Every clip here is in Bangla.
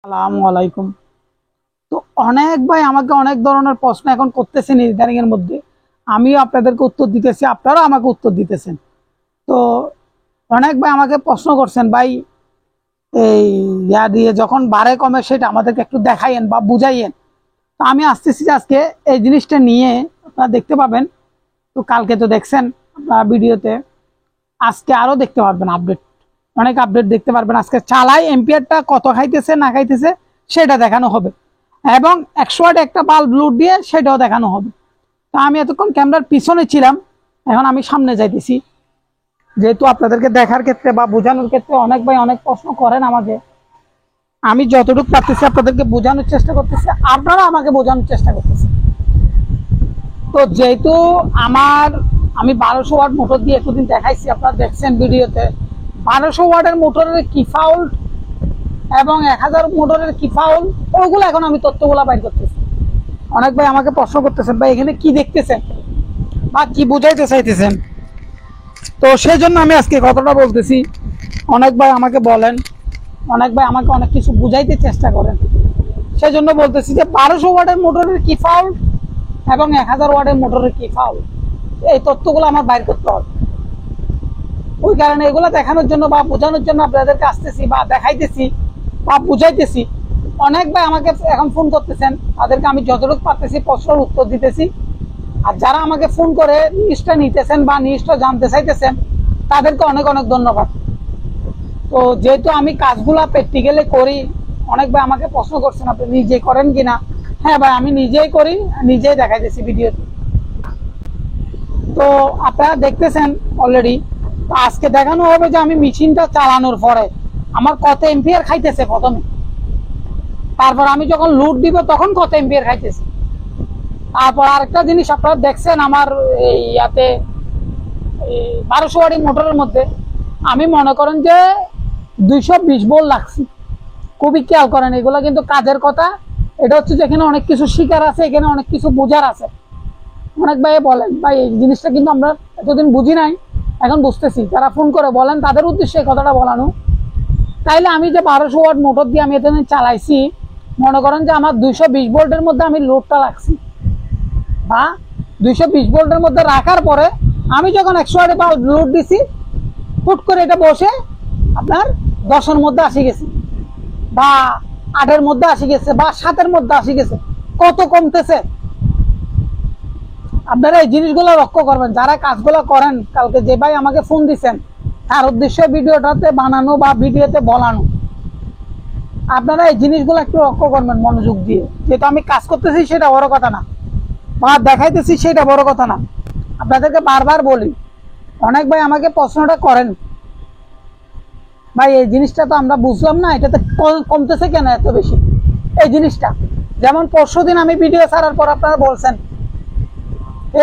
আসসালামু আলাইকুম। তো অনেক ভাই আমাকে অনেক ধরনের প্রশ্ন এখন করতেছেন ইদানিং এর মধ্যে, আমিও আপনাদেরকে উত্তর দিতেছি, আপনারাও আমাকে উত্তর দিতেছেন। তো অনেক ভাই আমাকে প্রশ্ন করছেন, ভাই এই ইয়া দিয়ে যখন বাড়ে কমে সেটা আমাদেরকে একটু দেখাইয়েন বা বুঝাইয়েন। তো আমি আসতেছি যে আজকে এই জিনিসটা নিয়ে আপনারা দেখতে পাবেন। তো কালকে তো দেখছেন আপনারা ভিডিওতে, আজকে আরো দেখতে পারবেন আপডেট, অনেক আপডেট দেখতে পারবেন। আজকে চালাই এম্পিয়ারটা কত খাইতেছে না খাইতেছে সেটা দেখানো হবে, এবং 100 ওয়াট একটা বাল্ব লোড দিয়ে সেটাও দেখানো হবে। তা আমি এতক্ষণ ক্যামেরার পিছনে ছিলাম, এখন আমি সামনে যাইতেছি, যেহেতু আপনাদেরকে দেখার ক্ষেত্রে বা বোঝানোর ক্ষেত্রে অনেক ভাই অনেক প্রশ্ন করেন আমাকে। আমি যতটুকু পারতেছি আপনাদেরকে বোঝানোর চেষ্টা করতেছি, আপনারা আমাকে বোঝানোর চেষ্টা করতেছি। তো যেহেতু আমি 1200 ওয়াট মোটর দিয়ে এতদিন দেখাইছি, আপনারা দেখছেন ভিডিওতে 1200 ওয়াটের মোটরের কি ফাউল এবং 1000 মোটরের কি ফাউল, ওইগুলো এখন আমি তথ্যগুলা বাইর করতেছি। অনেক ভাই আমাকে প্রশ্ন করতেছেন, ভাই এখানে কি দেখতেছেন বা কি বুঝাইতে চাইতেছেন। তো সেই জন্য আমি আজকে কথাটা বলতেছি। অনেক ভাই আমাকে বলেন, অনেক ভাই আমাকে অনেক কিছু বুঝাইতে চেষ্টা করেন, সেই জন্য বলতেছি যে 1200 ওয়াটের মোটরের কি ফাউল এবং 1000 ওয়াটের মোটরের কি ফাউল, এই তথ্যগুলো আমার বাইর করতে হবে। ওই কারণে এগুলো দেখানোর জন্য বা বোঝানোর জন্য আপনাদেরকে আসতেছি বা দেখাইতেছি বা বুঝাইতেছি। অনেক ভাই আমাকে এখন ফোন করতেছেন, তাদেরকে আমি যতটুকু পারতেছি প্রশ্নের উত্তর দিতেছি। আর যারা আমাকে ফোন করে নিউজটা নিতেছেন বা নিউজটা জানতে চাইতেছেন, তাদেরকে অনেক অনেক ধন্যবাদ। তো যেহেতু আমি কাজগুলা প্র্যাকটিক্যালি করি, অনেক ভাই আমাকে প্রশ্ন করছেন আপনি নিজে করেন কিনা। হ্যাঁ ভাই, আমি নিজেই করি, নিজেই দেখাইতেছি ভিডিওতে। তো আপনারা দেখতেছেন অলরেডি। তো আজকে দেখানো হবে যে আমি মেশিনটা চালানোর পরে আমার কত এম্পিয়ার খাইতেছে প্রথমে, তারপর আমি যখন লোড দিব তখন কত এম্পিয়ার খাইতেছে। তারপর আরেকটা জিনিস আপনারা দেখছেন আমার এই ইয়াতে 1200 ওয়াটের মোটরের মধ্যে আমি মনে করেন যে 220 ভোল্ট লাগছি। খুবই খেয়াল করেন, এগুলো কিন্তু কাজের কথা। এটা হচ্ছে যে এখানে অনেক কিছু শিকার আছে, এখানে অনেক কিছু বোঝার আছে। অনেক ভাই বলেন, ভাই এই জিনিসটা কিন্তু আমরা এতদিন বুঝি নাই, এখন বুঝতেছি। যারা ফোন করে বলেন তাদের উদ্দেশ্যে এই কথাটা বলানো। তাইলে আমি যে 1200 ওয়াট মোটর দিয়ে আমি এতদিন চালাইছি, মনে করেন যে আমার 220 ভোল্টের মধ্যে আমি লোডটা রাখছি, বা 220 ভোল্টের মধ্যে রাখার পরে আমি যখন 100 ওয়াটে লোড দিছি, হুট করে এটা বসে আপনার 10-এর মধ্যে আসি গেছে, বা 8-এর মধ্যে আসি গেছে, বা 7-এর মধ্যে আসি গেছে। কত কমতেছে আপনারা এই জিনিসগুলো লক্ষ্য করবেন। যারা কাজগুলো করেন, কালকে যে ভাই আমাকে ফোন দিচ্ছেন, তার উদ্দেশ্য ভিডিওটাতে বানানো বা ভিডিওতে বলানো। আপনারা এই জিনিসগুলো একটু লক্ষ্য করবেন মনোযোগ দিয়ে। যেহেতু আমি কাজ করতেছি সেটা বড় কথা না, বা দেখাইতেছি সেটা বড় কথা না। আপনাদেরকে বারবার বলি, অনেক ভাই আমাকে প্রশ্নটা করেন, ভাই এই জিনিসটা তো আমরা বুঝলাম না, এটাতে কমতেছে কেন এত বেশি এই জিনিসটা। যেমন পরশুদিন আমি ভিডিও ছাড়ার পর আপনারা বলছেন,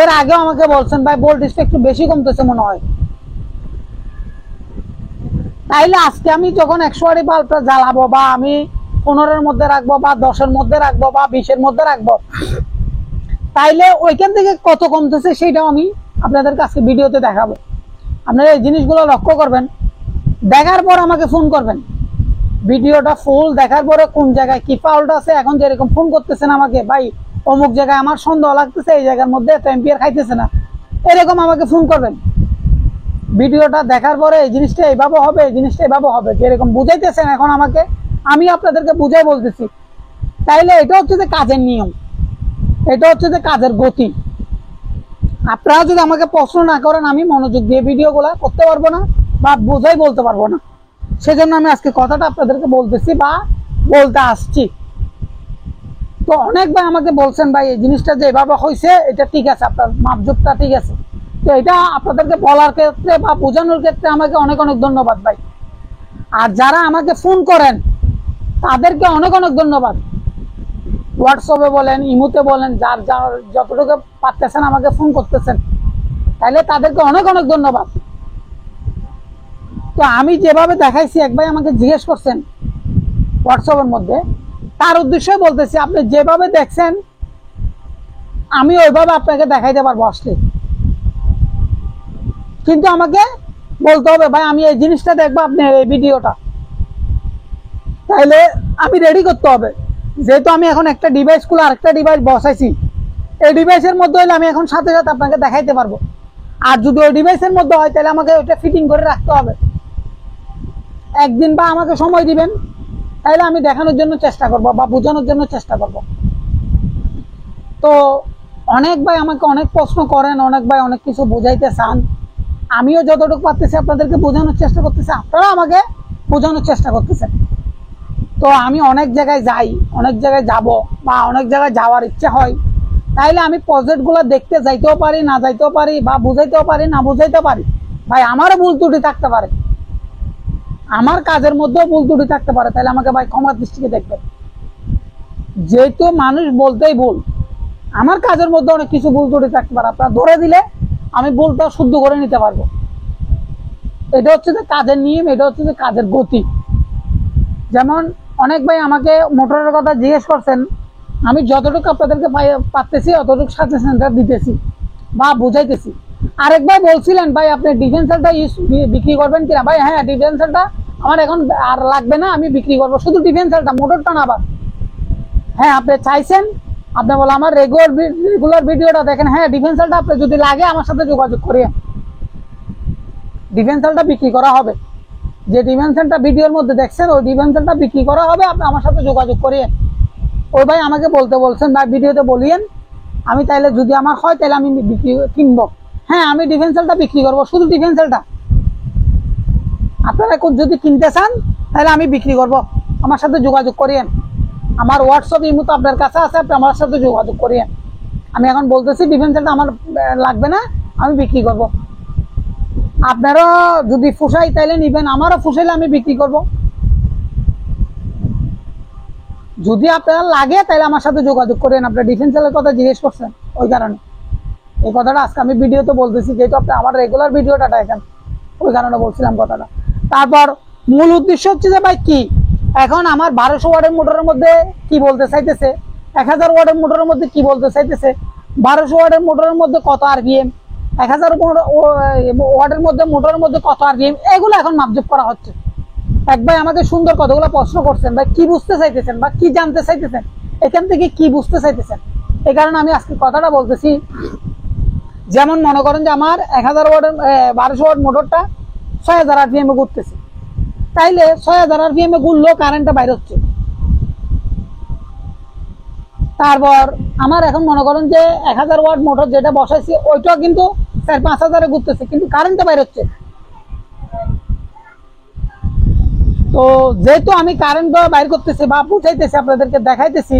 এর আগেও আমাকে বলছেন, ভাই ভোল্টেজটা একটু বেশি কমতেছে মনে হয়। তাইলে আজকে আমি যখন 100 ওয়াট বাল্বটা জ্বালাবো, বা আমি 15-এর মধ্যে রাখবো, বা 10-এর মধ্যে রাখবো, বা 20-এর মধ্যে রাখবো, তাইলে ওইখান থেকে কত কমতেছে সেটাও আমি আপনাদেরকে আজকে ভিডিওতে দেখাবো। আপনারা এই জিনিসগুলো লক্ষ্য করবেন, দেখার পর আমাকে ফোন করবেন। ভিডিওটা ফুল দেখার পরে কোন জায়গায় কি ফাউল্ট আছে, এখন যেরকম ফোন করতেছেন আমাকে, ভাই অমুক জায়গায় আমার সন্দেহ লাগতেছে, এই জায়গার মধ্যে এত এম্পিয়ার খাইতেছে না, এরকম আমাকে ফোন করবেন। ভিডিওটা দেখার পরে এই জিনিসটা এইভাবে হবে, এই জিনিসটা এইভাবে হবে, যেরকম বুঝাইতেছেন এখন আমাকে, আমি আপনাদেরকে বুঝাই বলতেছি। তাইলে এটা হচ্ছে যে কাজের নিয়ম, এটা হচ্ছে যে কাজের গতি। আপনারা যদি আমাকে প্রশ্ন না করেন, আমি মনোযোগ দিয়ে ভিডিওগুলা করতে পারবো না বা বুঝাই বলতে পারবো না। সেজন্য আমি আজকে কথাটা আপনাদেরকে বলতেছি বা বলতে আসছি। তো অনেক ভাই আমাকে বলছেন, ভাই এই জিনিসটা যে এভাবে হয়েছে এটা ঠিক আছে, আপনার মাপজোকটা ঠিক আছে। তো এটা আপনাদেরকে বলার ক্ষেত্রে বা বোঝানোর ক্ষেত্রে আমাকে অনেক অনেক ধন্যবাদ ভাই। আর যারা আমাকে ফোন করেন তাদেরকে অনেক অনেক ধন্যবাদ। হোয়াটসঅ্যাপে বলেন, ইমোতে বলেন, যার যার যতটুকু পারতেছেন আমাকে ফোন করতেছেন, তাহলে তাদেরকে অনেক অনেক ধন্যবাদ। তো আমি যেভাবে দেখাইছি, এক ভাই আমাকে জিজ্ঞেস করছেন হোয়াটসঅ্যাপের মধ্যে, তার উদ্দেশ্যে বলতেছি, আপনি যেভাবে দেখছেন আমি ওইভাবে আপনাকে দেখাইতে পারবো আসলে। কিন্তু আমাকে বলতে হবে, ভাই আমি এই জিনিসটা দেখবো, আপনি এই ভিডিওটা, তাইলে আমি রেডি করতে হবে। যেহেতু আমি এখন একটা ডিভাইস খুলে আরেকটা ডিভাইস বসাইছি, এই ডিভাইসের মধ্যে হলে আমি এখন সাথে সাথে আপনাকে দেখাইতে পারবো। আর যদি ওই ডিভাইসের মধ্যে হয় তাহলে আমাকে ওইটা ফিটিং করে রাখতে হবে। একদিন বা আমাকে সময় দিবেন, তাহলে আমি দেখানোর জন্য চেষ্টা করব বা বোঝানোর জন্য চেষ্টা করব। তো অনেক ভাই আমাকে অনেক প্রশ্ন করেন, অনেক ভাই অনেক কিছু বোঝাইতে চান। আমিও যতটুকু পারতেছি আপনাদেরকে বোঝানোর চেষ্টা করতেছি, আপনারা আমাকে বোঝানোর চেষ্টা করতেছেন। তো আমি অনেক জায়গায় যাই, অনেক জায়গায় যাব বা অনেক জায়গায় যাওয়ার ইচ্ছা হয়, তাইলে আমি প্রজেক্টগুলো দেখতে যাইতেও পারি, না যাইতেও পারি, বা বুঝাইতেও পারি, না বুঝাইতে পারি। ভাই আমারও ভুল ত্রুটি থাকতে পারে, আমার কাজের মধ্যেও ভুল ত্রুটি থাকতে পারে, তাহলে আমাকে ভাই ক্ষমার দৃষ্টিতে দেখবেন। যেহেতু মানুষ বলতেই ভুল, আমার কাজের মধ্যে অনেক কিছু ভুল ত্রুটি থাকতে পারে, আপনারা ধরে দিলে আমি ভুলটা শুদ্ধ করে নিতে পারবো। এটা হচ্ছে যে কাজের নিয়ম, এটা হচ্ছে যে কাজের গতি। যেমন অনেক ভাই আমাকে মোটরের কথা জিজ্ঞেস করছেন, আমি যতটুকু আপনাদেরকে পারতেছি অতটুকু সাজেশনটা দিতেছি বা বুঝাইতেছি। আরেক ভাই বলছিলেন, ভাই আপনি ডিফেন্সারটা বিক্রি করবেন কিনা? ভাই হ্যাঁ, ডিফেন্সারটা আমার এখন আর লাগবে না, আমি বিক্রি করবো, শুধু ডিফেন্সারটা, মোটরটা না। আবার হ্যাঁ, আপনি চাইছেন, আপনি বলে আমার রেগুলার ভিডিওটা দেখেন, হ্যাঁ ডিফেন্সারটা আপনি যদি লাগে আমার সাথে যোগাযোগ করিয়ে ডিফেন্সারটা বিক্রি করা হবে। যে ডিমেনশনটা ভিডিওর মধ্যে দেখছেন ওই ডিমেনশনটা বিক্রি করা হবে, আপনি আমার সাথে যোগাযোগ করিয়ে। ওই ভাই আমাকে বলতে বলছেন, ভাই ভিডিওতে বলিয়েন, আমি তাইলে যদি আমার হয় তাহলে আমি বিক্রি কিনবো। হ্যাঁ, আমি ডিফেন্সালটা বিক্রি করবো, শুধু ডিফেন্সালটা। আপনারা যদি কিনতে চান তাহলে আমি বিক্রি করব, আমার সাথে যোগাযোগ করিয়েন। আমার হোয়াটসঅ্যাপ ইমো তো আপনার কাছে আছে, আপনি আমার সাথে যোগাযোগ করিয়েন। আমি এখন বলতেছি ডিফেন্সালটা আমার লাগবে না, আমি বিক্রি করব। আপনারা যদি ফুসাই তাইলে নিবেন, আমারও ফুসাইলে আমি বিক্রি করব। যদি আপনার লাগে তাহলে আমার সাথে যোগাযোগ করেন। আপনার ডিফেন্সালের কথা জিজ্ঞেস করছেন, ওই কারণে এই কথাটা আজকে আমি ভিডিওতে বলতেছি, যেহেতু আপনি আমার রেগুলার ভিডিওটা দেখেন, ওই কারণে বলছিলাম কথাটা। তারপর মূল উদ্দেশ্য হচ্ছে যে ভাই কি, এখন আমার 1200 ওয়াটের মোটরের মধ্যে কি বলতে চাইতেছে, 1000 ওয়াটের মোটরের মধ্যে কি বলতে চাইতেছে, 1200 ওয়াটের মোটরের মধ্যে কত আরপিএম, 1000 ওয়াটের মধ্যে মোটরের মধ্যে কত আরপিএম, এগুলো এখন মাপজোপ করা হচ্ছে। এক ভাই আমাকে সুন্দর কতগুলো প্রশ্ন করছেন, ভাই কি বুঝতে চাইতেছেন বা কি জানতে চাইতেছেন, এখান থেকে কি বুঝতে চাইতেছেন। এই কারণে আমি আজকে কথাটা বলতেছি। যেমন মনে করেন যে আমার 1000 ওয়াটের 1200 ওয়াট মোটরটা 6000 আরপিএম এ ঘুরতেছে, তাইলে 6000 আরপিএম এ ঘুরলেও কারেন্টটা বাইর হচ্ছে। তারপর আমার এখন মনে করেন যে 1000 ওয়াট মোটর যেটা বসাইছি ওইটাও কিন্তু 4000-5000 এ ঘুরতেছে, কিন্তু কারেন্টটা বাইর হচ্ছে। তো যেহেতু আমি কারেন্ট বাইর করতেছি বা বুঝাইতেছি, আপনাদেরকে দেখাইতেছি,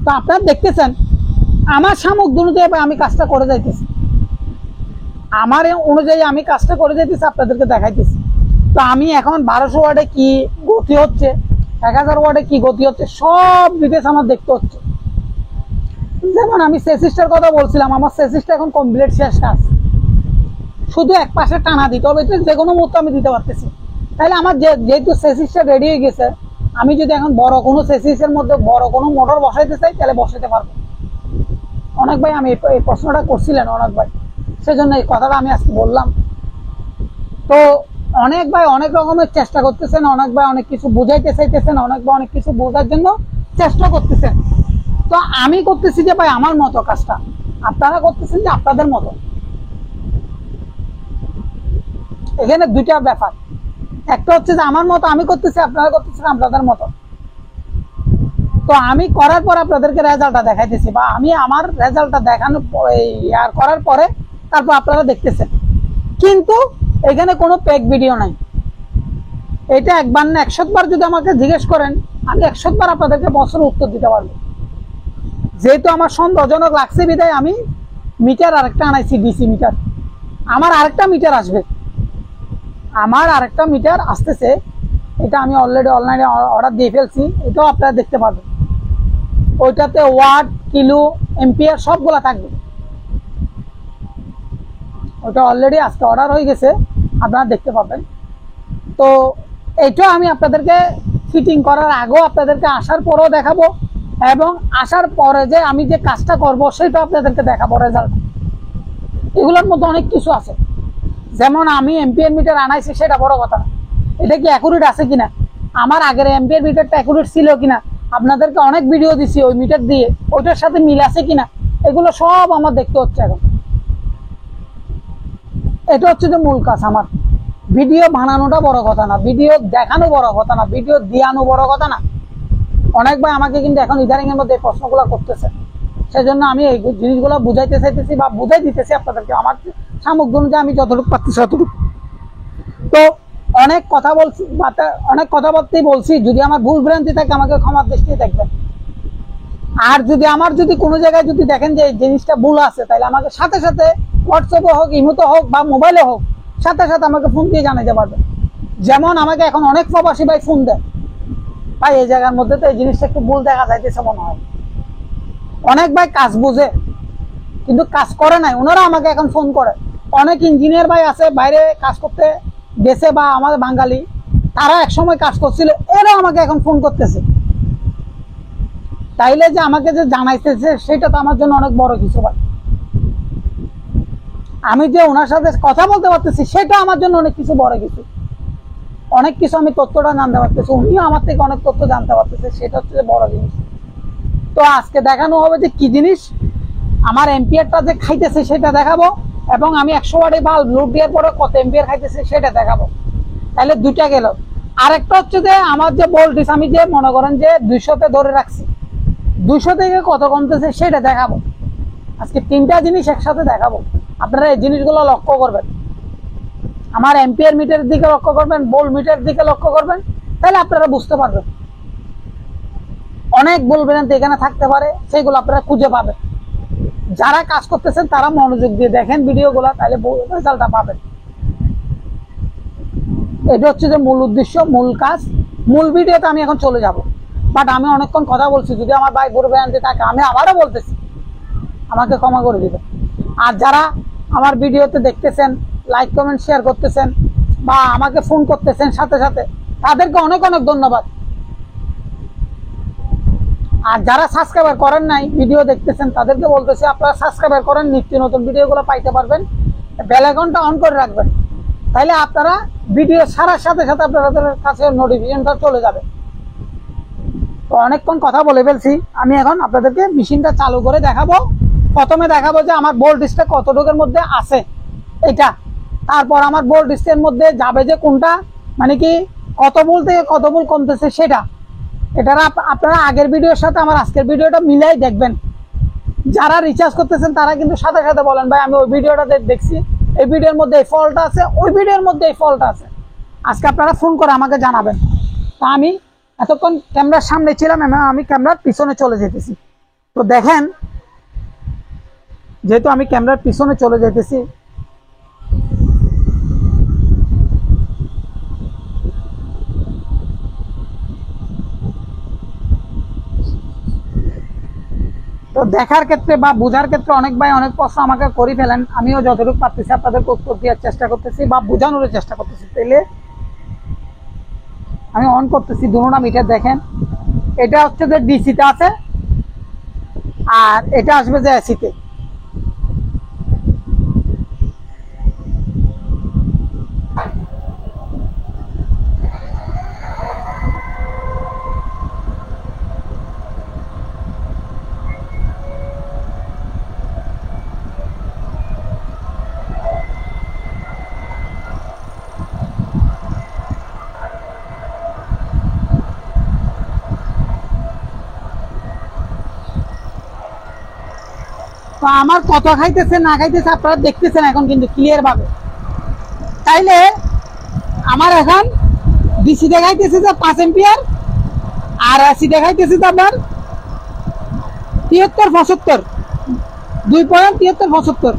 তো আপনারা দেখতেছেন আমার সামগ্রী অনুযায়ী আমি কাজটা করে যাইতেছি, আমার অনুযায়ী আমি কাজটা করে যাইতেছি, আপনাদেরকে দেখাইতেছি। তো আমি এখন 1200 ওয়াটে কি গতি হচ্ছে, 1000 ওয়াটে কি গতি হচ্ছে, সব ডিটেলস আমার দেখতে হচ্ছে। যেমন আমি সেসিসটার কথা বলছিলাম, আমার সেসিসটা এখন কমপ্লিট শেষ কাজ, শুধু এক পাশে টানা দিতে হবে, এটা যে কোনো মুহূর্তে আমি দিতে পারতেছি। তাহলে আমার যেহেতু সেসিসটা রেডি হয়ে গেছে, আমি যদি এখন বড় কোনো সেসিসের মধ্যে বড় কোনো মোটর বসাইতে চাই তাহলে বসাইতে পারবো। অনেক ভাই আমি এই প্রশ্নটা করছিলেন অনেক ভাই, সেজন্য এই কথাটা আমি আজকে বললাম। তো অনেক ভাই অনেক রকমের চেষ্টা করতেছেন, অনেক ভাই অনেক কিছু বুঝাইতে চাইতেছেন, অনেক ভাই অনেক কিছু বোঝার জন্য চেষ্টা করতেছেন। তো আমি করতেছি যে ভাই আমার মতো কাজটা, আপনারা করতেছেন যে আপনাদের মতো। এখানে দুইটা ব্যাপার, একটা হচ্ছে যে আমার মতো আমি করতেছি, আপনারা করতেছেন আপনাদের মতো। তো আমি করার পর আপনাদেরকে রেজাল্টটা দেখাইতেছি, বা আমি আমার রেজাল্টটা দেখানোর আর করার পরে তারপর আপনারা দেখতেছেন। কিন্তু এখানে কোনো পেক ভিডিও নাই। এটা একবার না 100 বার যদি আমাকে জিজ্ঞেস করেন, আমি 100 বার আপনাদেরকে বছর উত্তর দিতে পারবো। যেহেতু আমার সন্দেহজনক লাগছে বিধায় আমি মিটার আরেকটা আনাইছি, ডিসি মিটার। আমার আরেকটা মিটার আসবে, আমার আরেকটা মিটার আসতেছে, এটা আমি অলরেডি অনলাইনে অর্ডার দিয়ে ফেলছি, এটাও আপনারা দেখতে পাবেন। ওইটাতে ওয়াট, কিলো, এম্পিয়ার সবগুলা থাকবে। ওটা অলরেডি আজকে অর্ডার হয়ে গেছে, আপনারা দেখতে পাবেন। তো এইটাও আমি আপনাদেরকে ফিটিং করার আগেও আপনাদেরকে আসার পরেও দেখাবো, এবং আসার পরে যে আমি যে কাজটা করব সেটা আপনাদেরকে দেখাবো রেজাল্ট। এগুলোর মধ্যে অনেক কিছু আছে। যেমন আমি এম্পিয়ার মিটার আনাইছি সেটা বড় কথা না, এটা কি অ্যাকুরেট আছে কিনা, আমার আগের এমপিআর মিটারটা অ্যাকুরেট ছিল কিনা, আপনাদেরকে অনেক ভিডিও দিছি ওই মিটার দিয়ে, ওইটার সাথে মিল আছে কিনা, এগুলো সব আমার দেখতে হচ্ছে এখন। এটা হচ্ছে যে মূল কাজ আমার। ভিডিও বানানোটা বড় কথা না, ভিডিও দেখানো বড় কথা না, ভিডিও দিয়ানো বড় কথা না। অনেক ভাই আমাকে কিন্তু এখন ইদানিং এর মধ্যে প্রশ্নগুলো করতেছে, সেজন্য আমি এই জিনিসগুলো বুঝাইতে চাইতেছি বা বুঝাই দিতেছি আপনাদেরকে, আমার সামগ্রিক অনুযায়ী আমি যতটুকু পাচ্ছি ততটুকু। তো অনেক কথা বলছি, অনেক কথা বলতেই বলছি, যদি আমার ভুল ভ্রান্তি থাকে আমাকে ক্ষমার দৃষ্টিতে দেখবেন। আর যদি আমার যদি কোনো জায়গায় যদি দেখেন যে এই জিনিসটা ভুল আছে, তাহলে আমাকে সাথে সাথে হোয়াটসঅ্যাপে হোক, ইমোতে হোক বা মোবাইলে হোক, সাথে সাথে আমাকে ফোন দিয়ে জানাতে পারবেন। যেমন আমাকে এখন অনেক প্রবাসী ভাই ফোন দেয়, ভাই এই জায়গার মধ্যে তো এই জিনিসটা একটু ভুল দেখা যাইতেছে মনে হয়। অনেক ভাই কাজ বুঝে কিন্তু কাজ করে নাই, ওনারা আমাকে এখন ফোন করে। অনেক ইঞ্জিনিয়ার ভাই আছে বাইরে কাজ করতে গেছে বা আমাদের বাঙালি, তারা একসময় কাজ করছিল, এরা আমাকে এখন ফোন করতেছে। তাইলে যে আমাকে যে জানাইতেছে সেটা তো আমার জন্য অনেক বড় কিছু ভাই। আমি যে ওনার সাথে কথা বলতে পারতেছি সেটা আমার জন্য অনেক কিছু, বড় কিছু। অনেক কিছু আমি তথ্যটা জানতে পারতেছি, উনিও আমার থেকে অনেক তথ্য জানতে পারতেছে, সেটা হচ্ছে বড় জিনিস। তো আজকে দেখানো হবে যে কি জিনিস আমার এম্পিয়ারটা যে খাইতেছে সেটা দেখাবো, এবং আমি 100 ওয়াটে বাল্ব লোড দেওয়ার পরে কত এম্পিয়ার খাইতেছে সেটা দেখাবো। তাহলে দুইটা গেল। আরেকটা হচ্ছে যে আমার যে ভোল্টেজ আমি যে মনে করেন যে 200-তে ধরে রাখছি, 200 থেকে কত কমতেছে সেটা দেখাবো। আজকে তিনটা জিনিস একসাথে দেখাবো, আপনারা এই জিনিসগুলো লক্ষ্য করবেন। আমার এম্পিয়ার মিটারের দিকে লক্ষ্য করবেন, ভোল্ট মিটারের দিকে লক্ষ্য করবেন, তাহলে আপনারা বুঝতে পারবেন। অনেক বলবেন এখানে থাকতে পারে, সেগুলো আপনারা খুঁজে পাবেন। যারা কাজ করতেছেন তারা মনোযোগ দিয়ে দেখেন ভিডিওগুলো, তাহলে রেজাল্টটা পাবেন। এটা হচ্ছে যে মূল উদ্দেশ্য, মূল কাজ। মূল ভিডিওতে আমি এখন চলে যাব, বাট আমি অনেকক্ষণ কথা বলছি, যদি আমার ভাই বড় বেয়ান্তে থাকে আমি আবারও বলতেছি, আমাকে ক্ষমা করে দিবেন। আর যারা আমার ভিডিওতে দেখতেছেন, লাইক কমেন্ট শেয়ার করতেছেন বা আমাকে ফোন করতেছেন সাথে সাথে, তাদেরকে অনেক অনেক ধন্যবাদ। আর যারা সাবস্ক্রাইবার করেন নাই, ভিডিও দেখতেছেন, তাদেরকে বলতেছি আপনারা সাবস্ক্রাইবার করেন, নিত্য নতুন ভিডিওগুলো পাইতে পারবেন। বেল আইকনটা অন করে রাখবেন, তাহলে আপনারা ভিডিও ছাড়ার সাথে সাথে আপনাদের কাছে নোটিফিকেশনটা চলে যাবে। তো অনেকক্ষণ কথা বলে ফেলছি, আমি এখন আপনাদেরকে মেশিনটা চালু করে দেখাবো। প্রথমে দেখাবো যে আমার ভোল্টেজটা কতটুকুর মধ্যে আছে এটা, তারপর আমার ভোল্টেজের মধ্যে যাবে যে কোনটা, মানে কি কত ভোল্ট থেকে কত ভোল্ট কমতেছে সেটা। এটা আপনারা আগের ভিডিওর সাথে আমার আজকের ভিডিওটা মিলাই দেখবেন। যারা রিচার্জ করতেছেন তারা কিন্তু সাথে সাথে বলেন ভাই আমি ওই ভিডিওটা দেখছি, এই ভিডিওর মধ্যে এই ফল্টটা আছে, ওই ভিডিওর মধ্যে এই ফল্টটা আছে। আজকে আপনারা ফোন করে আমাকে জানাবেন। তা আমি এতক্ষণ ক্যামেরার সামনে ছিলাম, আমি ক্যামেরার পিছনে চলে যেতেছি। তো দেখেন, যেহেতু আমি ক্যামেরার পিছনে চলে যেতেছি, তো দেখার ক্ষেত্রে বা বোঝার ক্ষেত্রে অনেক ভাই অনেক প্রশ্ন আমাকে করে ফেলেন, আমিও যতটুকু পারতেছি আপনাদেরকে উত্তর দেওয়ার চেষ্টা করতেছি বা বোঝানোর চেষ্টা করতেছি। তাইলে আমি অন করতেছি দুটোটা মিটার। দেখেন এটা হচ্ছে যে ডিসিতে আছে, আর এটা আসবে যে এসিতে। তো আমার কত খাইতেছে না খাইতেছে আপনারা দেখতেছেন এখন কিন্তু ক্লিয়ার ভাবে। তাইলে আমার এখন ডিসি দেখাইতেছে যে 5 এম্পিয়ার, আর এসি দেখাইতেছে যে আপনার 73-75, 2.73-75।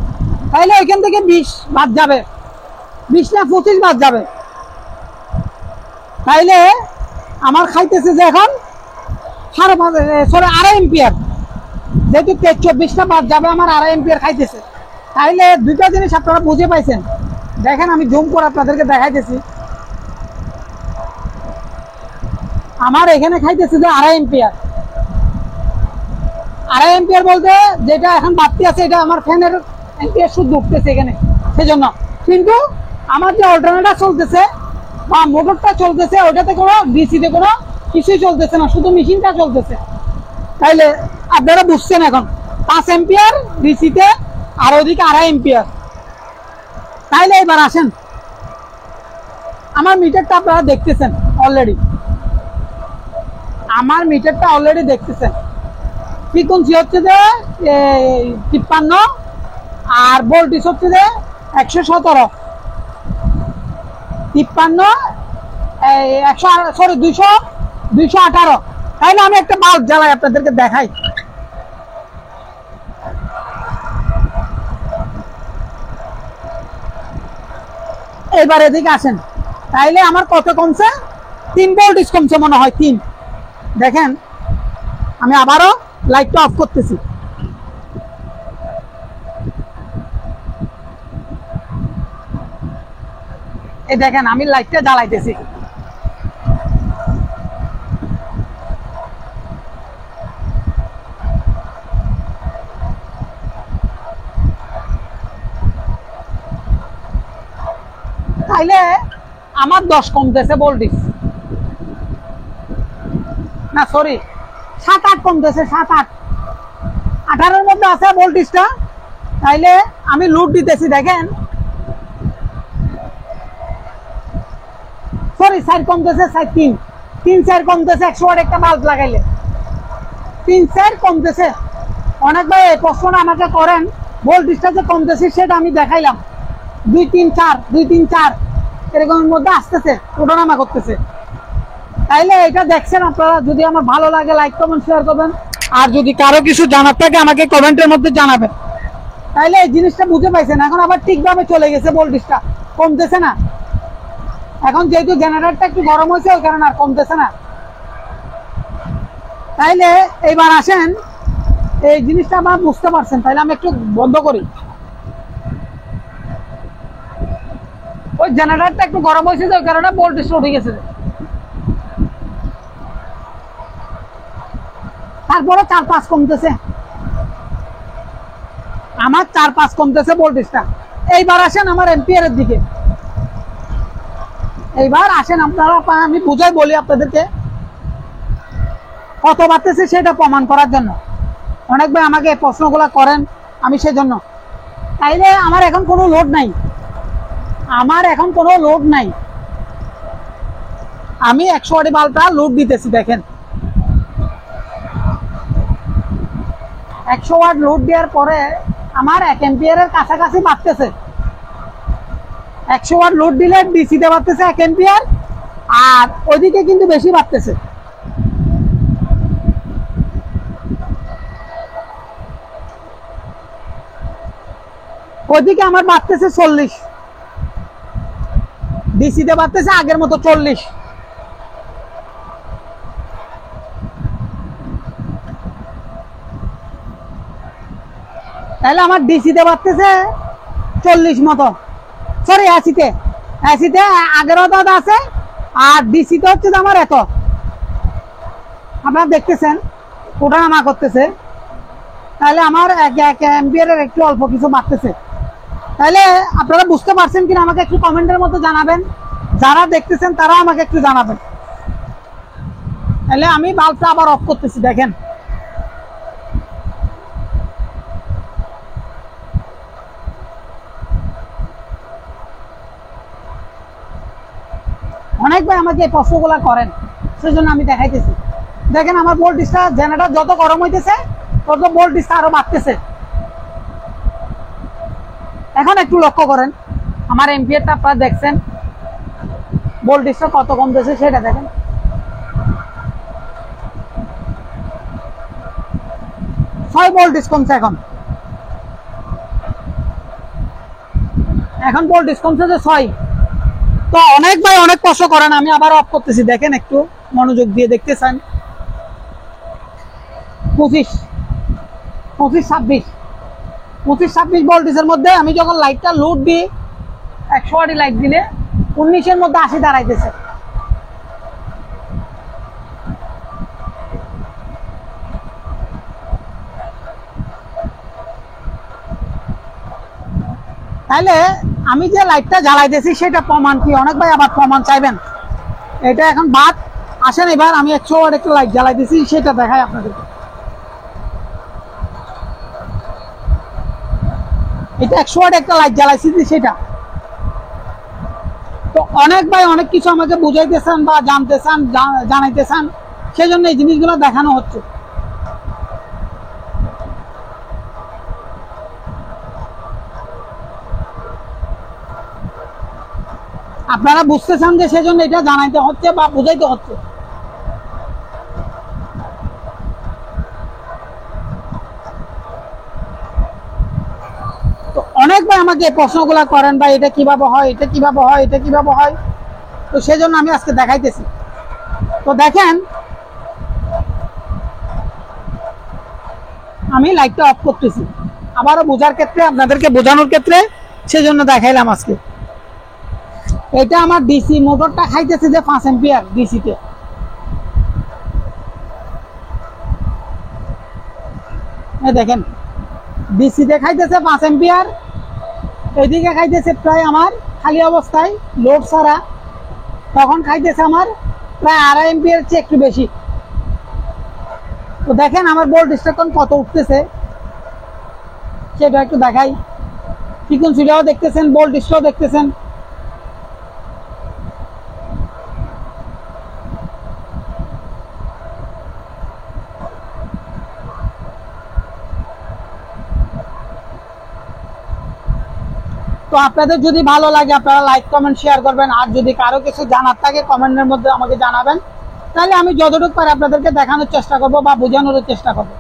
তাইলে ওইখান থেকে 20 বাদ যাবে, 20 না 25 বাদ যাবে। তাইলে আমার খাইতেছে যে এখন 2.5 এম্পিয়ার, যেহেতু 24টা বাদ যাবে আমার 2.5 এম্পিয়ার খাইতেছে। তাইলে দুইটা জিনিস আপনারা বুঝে পাইছেন। দেখেন আমি জুম করে আপনাদেরকে দেখাইতেছি, আমার এখানে খাইতেছে যে 2.5 এম্পিয়ার। 2.5 এম্পিয়ার বলতে যেটা এখন বাড়তি আছে এটা আমার ফ্যানের এম্পিয়ার শুদ্ধ উঠতেছে এখানে, সেজন্য। কিন্তু আমার যে অল্টারনেটর চলতেছে বা মোটরটা চলতেছে, ওটাতে কোনো ডিসিতে কোনো কিছুই চলতেছে না, শুধু মেশিনটা চলতেছে। তাইলে আপনারা বুঝছেন এখন 5 এম্পিয়ার ডিসিতে আর ওদিকে 2.5 এম্পিয়ার। তাইলে এবার আসেন, আমার মিটারটা আপনারা দেখতেছেন অলরেডি, আমার মিটারটা অলরেডি দেখতেছেন। ফ্রিকোয়েন্সি হচ্ছে যে 53 আর ভোল্টেজ হচ্ছে যে 117, 53 218। তাইলে আমি একটা বাল্ব জ্বালাই আপনাদেরকে দেখাই। এবার এদিকে আসেন, তাইলে আমার কত কমছে? 3 ভোল্টেজ কমছে মনে হয়, 3। দেখেন আমি আবারও লাইটটা অফ করতেছি। এই দেখেন আমি লাইটটা জ্বালাইতেছি। তাইলে আমার 10 কমতেছে ভোল্টেজ, না সরি 7-8 কমতেছে, 7-8, 18-এর মধ্যে আছে ভোল্টেজটা। তাইলে আমি লোড দিতেছি, দেখেন সরি 4 কমতেছে, 3-4 কমতেছে 100 ওয়াট একটা বাল্ব লাগাইলে 3-4 কমতেছে। অনেক ভাই এই প্রশ্নটা আমাকে করেন, ভোল্টেজটা যে কমতেছে সেটা আমি দেখাইলাম, 2-3-4 এরকমের মধ্যে আসতেছে, ওঠানামা করতেছে। তাইলে এটা দেখছেন আপনারা। যদি আমার ভালো লাগে লাইক কমেন্ট শেয়ার করবেন, আর যদি কারো কিছু জানার থাকে আমাকে কমেন্টের মধ্যে জানাবেন। তাইলে এই জিনিসটা বুঝে পাইছেন। এখন আবার ঠিকভাবে চলে গেছে, ভোল্টেজটা কমতেছে না। এখন যেহেতু জেনারেটরটা একটু গরম হয়েছে ওই কারণে আর কমতেছে না। তাইলে এইবার আসেন, এই জিনিসটা আপনারা বুঝতে পারছেন। তাইলে আমি একটু বন্ধ করি। ওই জেনারেটরটা একটু গরম হয়েছে ওই কারণে ভোল্টেজটা উঠে গেছে। তারপরে 4-5 কমতেছে, আমার 4-5 কমতেছে ভোল্টেজটা। এইবার আসেন আমার এম্পিয়ারের দিকে। এইবার আসেন আপনারা, আমি বুঝাই বলি আপনাদেরকে কত বাড়তেছে সেটা প্রমাণ করার জন্য। অনেক ভাই আমাকে এই প্রশ্নগুলো করেন, আমি সেজন্য। তাইলে আমার এখন কোনো লোড নাই, আমার এখন কোনো লোড নাই। আমি 100 ওয়াট বাল্বটা লোড দিতেছি, দেখেন 100 ওয়াট লোড দেওয়ার পরে আমার 1 এম্পিয়ারের কাছাকাছি বাড়তেছে। 100 ওয়াট লোড দিলে ডিসিতে বাড়তেছে 1 এম্পিয়ার, আর ওইদিকে কিন্তু বেশি বাড়তেছে। ওইদিকে আমার বাড়তেছে 40, ডিসিতে বাড়তেছে আগের মতো 40। তাহলে আমার ডিসিতে বাড়তেছে 40 মতো, সরি 80-তে আগের দাদা আছে, আর ডিসিতে হচ্ছে আমার এত। আপনারা দেখতেছেন ওঠানামা করতেছে। তাহলে আমার 1 এম্পিয়ারের একটু অল্প কিছু বাড়তেছে। তাহলে আপনারা বুঝতে পারছেন কিনা আমাকে একটু কমেন্টের মধ্যে জানাবেন। যারা দেখতেছেন তারা আমাকে একটু জানাবেন। তাহলে আমি বাল্বটা আবার অফ করতেছি, দেখেন অনেক ভাই আমাকে এই প্রশ্নগুলো করেন, সেজন্য আমি দেখাইতেছি। দেখেন আমার ভোল্টেজটা, জেনারেটর যত গরম হইতেছে তত ভোল্টেজটা আরো বাড়তেছে। এখন একটু লক্ষ্য করেন আমার এম্পিয়ারটা, আপনারা দেখছেন ভোল্টেজটা কত কমতেছে সেটা দেখেন। ছয় ভোল্টেজ কমছে এখন ভোল্টেজ কমছে যে 6। তো অনেক ভাই অনেক কষ্ট করেন, আমি আবার অফ করতেছি, দেখেন একটু মনোযোগ দিয়ে দেখতে চান। 25-26 ভোল্টেজের মধ্যে আমি যখন লাইটটা লোড দিই, 100 ওয়াট লাইট দিলে 19-এর মধ্যে 80 দাঁড়াইতেছে। তাহলে আমি যে লাইটটা জ্বালাইতেছি সেটা প্রমাণ কি? অনেক ভাই আবার প্রমাণ চাইবেন। এটা এখন বাদ আসেন, এবার আমি 100 ওয়াট একটা লাইট জ্বালাইতেছি সেটা দেখাই আপনাদেরকে। এটা 100 ওয়াট একটা লাইট জ্বালাইছি সেটা। তো অনেক ভাই অনেক কিছু আমাকে বুঝাইতেছেন বা জানতে চান, জানাইতে চান, সেজন্য এই জিনিসগুলো দেখানো হচ্ছে। আপনারা বুঝতে চান যে সেজন্য এটা জানাইতে হচ্ছে বা বুঝাইতে হচ্ছে। তো অনেক ভাই আমাকে এই প্রশ্নগুলো করেন, ভাই এটা কিভাবে হয়, এটা কিভাবে হয়, এটা কিভাবে হয়। তো সেজন্য আমি আজকে দেখাইতেছি। তো দেখেন, আমি লাইটটা অফ করতেছি আবারও বোঝার ক্ষেত্রে, আপনাদেরকে বোঝানোর ক্ষেত্রে, সেজন্য দেখাইলাম আজকে। এটা আমার ডিসি মোটরটা খাইতেছে যে 5 এম্পিয়ার ডিসিতে। দেখেন ডিসিতে খাইতেছে 5 এম্পিয়ার, এদিকে খাইতেছে প্রায় আমার খালি অবস্থায় লোড ছাড়া, তখন খাইতেছে আমার প্রায় 2.5 এম্পিয়ার চেয়ে একটু বেশি। তো দেখেন আমার ভোল্টেজটা এখন কত উঠতেছে সেটা একটু দেখাই। ফ্রিকোয়েন্সিটাও দেখতেছেন, ভোল্টেজটাও দেখতেছেন। তো আপনাদের যদি ভালো লাগে আপনারা লাইক কমেন্ট শেয়ার করবেন, আর যদি কারো কিছু জানার থাকে কমেন্টের মধ্যে আমাকে জানাবেন, তাহলে আমি যতটুকু পারি আপনাদেরকে দেখানোর চেষ্টা করব বা বোঝানোর চেষ্টা করব।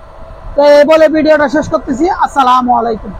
তো এই বলে ভিডিওটা শেষ করতেছি। আসসালামু আলাইকুম।